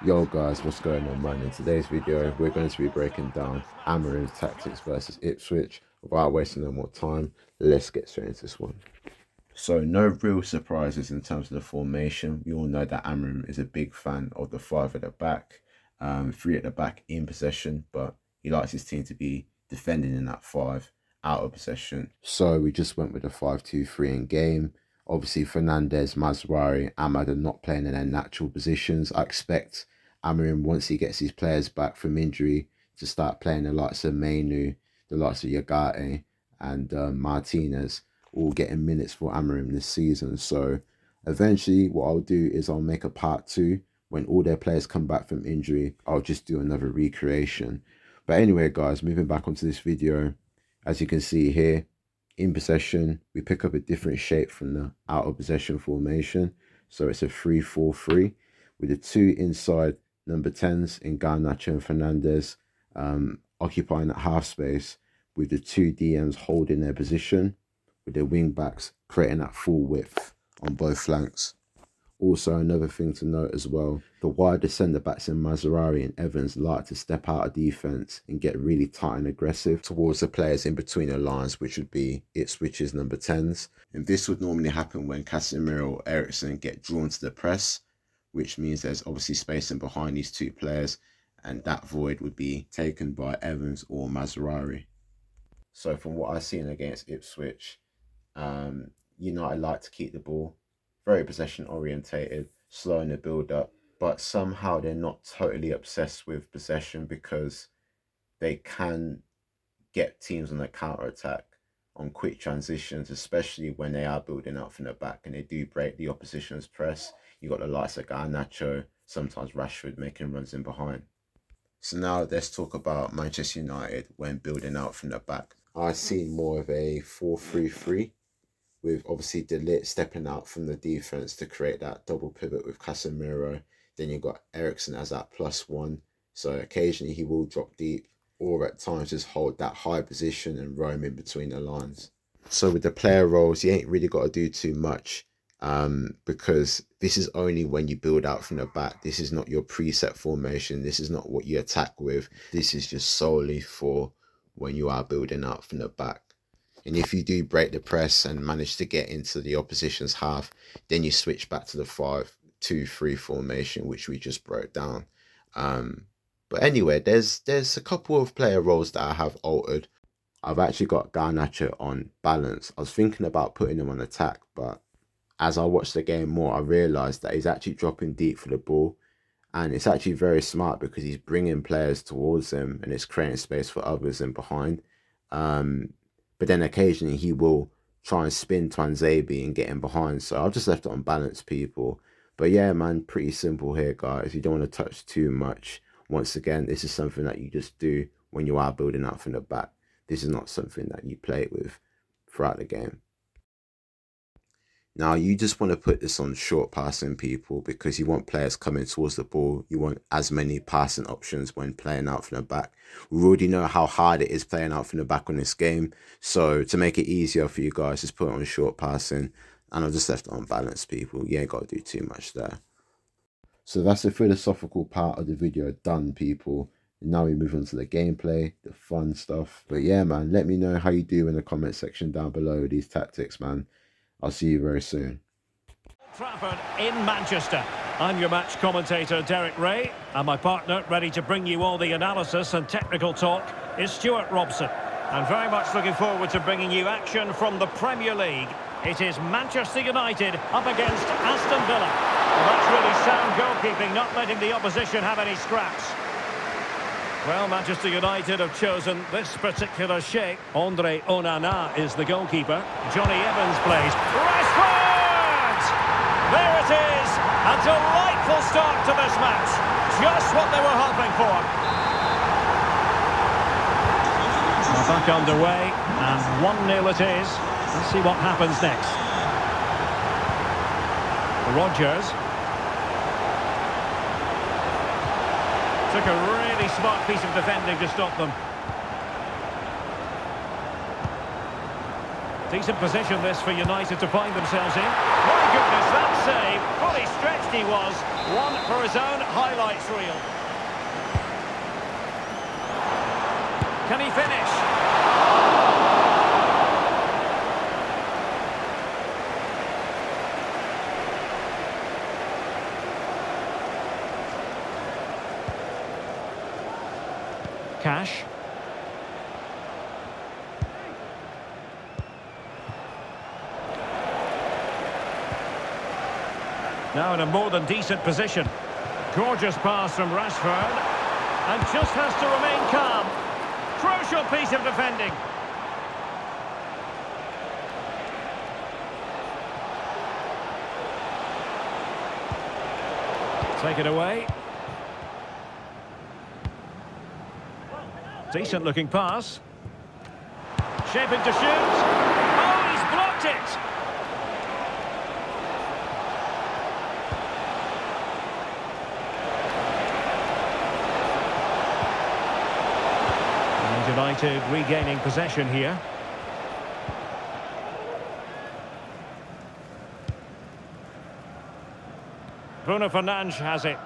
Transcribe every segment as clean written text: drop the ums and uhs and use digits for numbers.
Yo guys, what's going on, man? In today's video, we're going to be breaking down Amorim's tactics versus Ipswich. Without wasting no more time, let's get straight into this one. So no real surprises in terms of the formation. We all know that Amorim is a big fan of the 5 at the back, 3 at the back in possession, but he likes his team to be defending in that 5 out of possession. So we just went with a 5-2-3 in game. Obviously, Fernandez, Mazraoui, Ahmad are not playing in their natural positions. I expect Amorim, once he gets his players back from injury, to start playing the likes of Mainu, the likes of Yagate, and Martinez, all getting minutes for Amorim this season. So eventually, what I'll do is I'll make a part 2. When all their players come back from injury, I'll just do another recreation. But anyway, guys, moving back onto this video, as you can see here, in possession, we pick up a different shape from the out of possession formation. So it's a 3-4-3 with the 2 inside number 10s in Garnacho and Fernandez occupying that half space, with the 2 DMs holding their position, with their wing backs creating that full width on both flanks. Also, another thing to note as well, the wider centre backs in Mazraoui and Evans like to step out of defence and get really tight and aggressive towards the players in between the lines, which would be Ipswich's number 10s. And this would normally happen when Casemiro or Eriksen get drawn to the press, which means there's obviously spacing behind these 2 players, and that void would be taken by Evans or Mazraoui. So from what I've seen against Ipswich, United like to keep the ball, very possession orientated, slow in the build up, but somehow they're not totally obsessed with possession, because they can get teams on the counter attack on quick transitions, especially when they are building up from the back and they do break the opposition's press. You got the likes of Garnacho, sometimes Rashford making runs in behind. So now let's talk about Manchester United when building out from the back. I see more of a 4-3-3. with obviously De Ligt stepping out from the defence to create that double pivot with Casemiro. Then you've got Eriksen as that +1. So occasionally he will drop deep, or at times just hold that high position and roam in between the lines. So with the player roles, you ain't really got to do too much, because this is only when you build out from the back. This is not your preset formation. This is not what you attack with. This is just solely for when you are building out from the back. And if you do break the press and manage to get into the opposition's half, then you switch back to the 5-2-3 formation, which we just broke down. But anyway, there's a couple of player roles that I have altered. I've actually got Garnacho on balance. I was thinking about putting him on attack, but as I watched the game more, I realised that he's actually dropping deep for the ball. And it's actually very smart, because he's bringing players towards him and it's creating space for others in behind. But then occasionally he will try and spin Twanzebe and get in behind. So I've just left it on balance, people. But yeah, man, pretty simple here, guys. You don't want to touch too much. Once again, this is something that you just do when you are building up from the back. This is not something that you play with throughout the game. Now, you just want to put this on short passing, people, because you want players coming towards the ball. You want as many passing options when playing out from the back. We already know how hard it is playing out from the back on this game. So to make it easier for you guys, just put it on short passing. And I've just left it on balance, people. You ain't got to do too much there. So that's the philosophical part of the video done, people. Now we move on to the gameplay, the fun stuff. But yeah, man, let me know how you do in the comment section down below with these tactics, man. I'll see you very soon. Trafford in Manchester. I'm your match commentator, Derek Ray, and my partner, ready to bring you all the analysis and technical talk, is Stuart Robson. I'm very much looking forward to bringing you action from the Premier League. It is Manchester United up against Aston Villa. Well, that's really sound goalkeeping, not letting the opposition have any scraps. Well, Manchester United have chosen this particular shape. Andre Onana is the goalkeeper. Johnny Evans plays. Rashford! There it is! A delightful start to this match. Just what they were hoping for. We're back underway, and 1-0 it is. Let's see what happens next. Rodgers. Took a really smart piece of defending to stop them. Decent position this for United to find themselves in. My goodness, that save. Fully stretched he was. One for his own highlights reel. Can he finish? Cash. Now in a more than decent position. Gorgeous pass from Rashford. And just has to remain calm. Crucial piece of defending. Take it away. Decent looking pass. Shaping to shoot. Oh, he's blocked it. And United regaining possession here. Bruno Fernandes has it.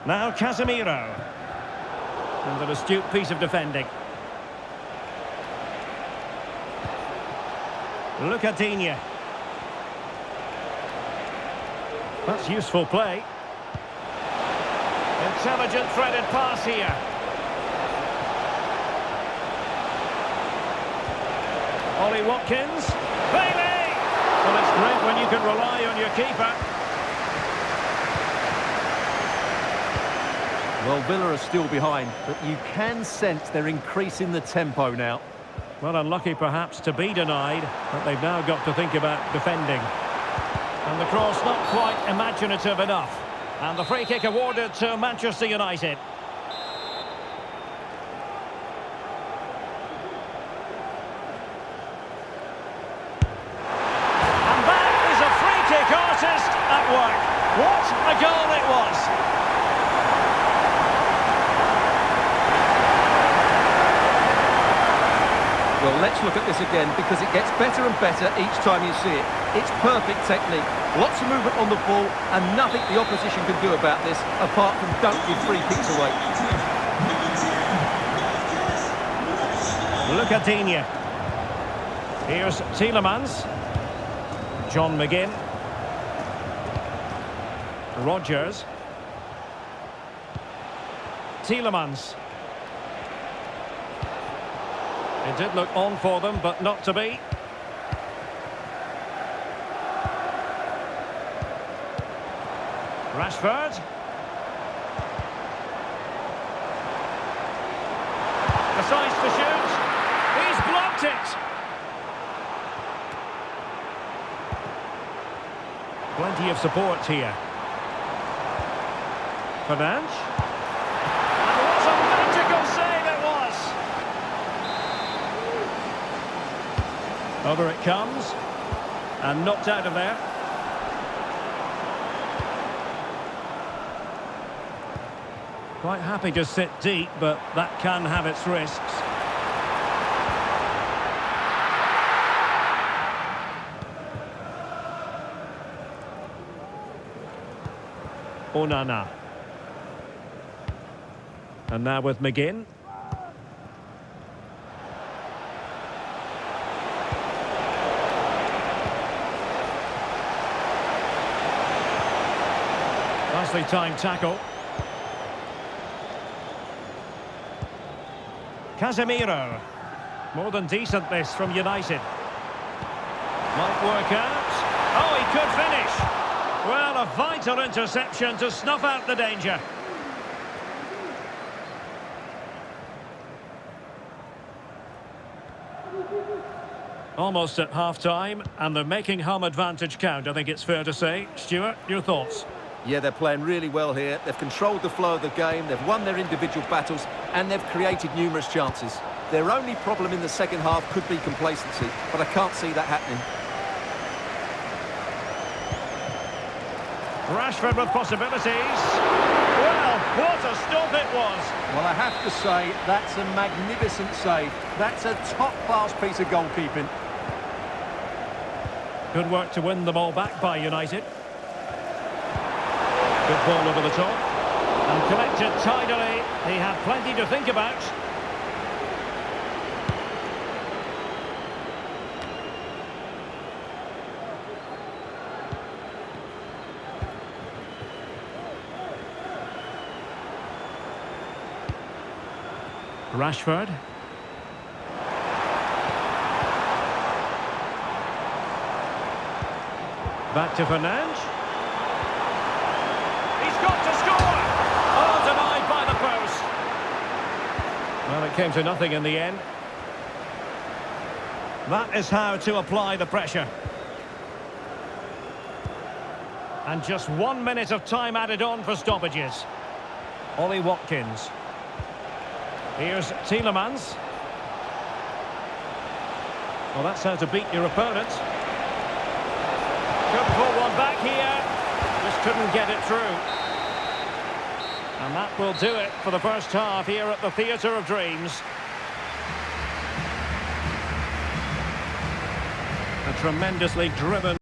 Now Casemiro. And an astute piece of defending. Lucadinha. That's useful play. Intelligent threaded pass here. Ollie Watkins. Bailey! Well, it's great when you can rely on your keeper. Well, Villa are still behind, but you can sense they're increasing the tempo now. Well, unlucky perhaps to be denied, but they've now got to think about defending. And the cross not quite imaginative enough. And the free kick awarded to Manchester United. And that is a free kick artist at work. What a goal it was! Well, let's look at this again because it gets better and better each time you see it. It's perfect technique, lots of movement on the ball and nothing the opposition can do about this apart from don't give free kicks away. Lucadinha. Here's Tielemans. John McGinn. Rodgers. Tielemans. It did look on for them, but not to be. Rashford. Decides to shoot. He's blocked it. Plenty of support here. Fernandes. And what a magical save it was. Over it comes. And knocked out of there. Quite happy to sit deep, but that can have its risks. Onana. And now with McGinn. Nicely timed tackle. Casemiro. More than decent this from United. Might work out. Oh, he could finish. Well, a vital interception to snuff out the danger. Almost at half-time, and they're making home advantage count, I think it's fair to say. Stuart, your thoughts? Yeah, they're playing really well here. They've controlled the flow of the game, they've won their individual battles, and they've created numerous chances. Their only problem in the second half could be complacency, but I can't see that happening. Rashford with possibilities. Well, what a stop it was. Well, I have to say, that's a magnificent save. That's a top-class piece of goalkeeping. Good work to win the ball back by United. Good ball over the top. And collected tidily. He had plenty to think about. Rashford. Back to Fernandes. He's got to score! Oh, denied by the post. Well, it came to nothing in the end. That is how to apply the pressure. And just 1 minute of time added on for stoppages. Ollie Watkins. Here's Tielemans. Well, that's how to beat your opponent. Could pull one back here. Just couldn't get it through. And that will do it for the first half here at the Theatre of Dreams. A tremendously driven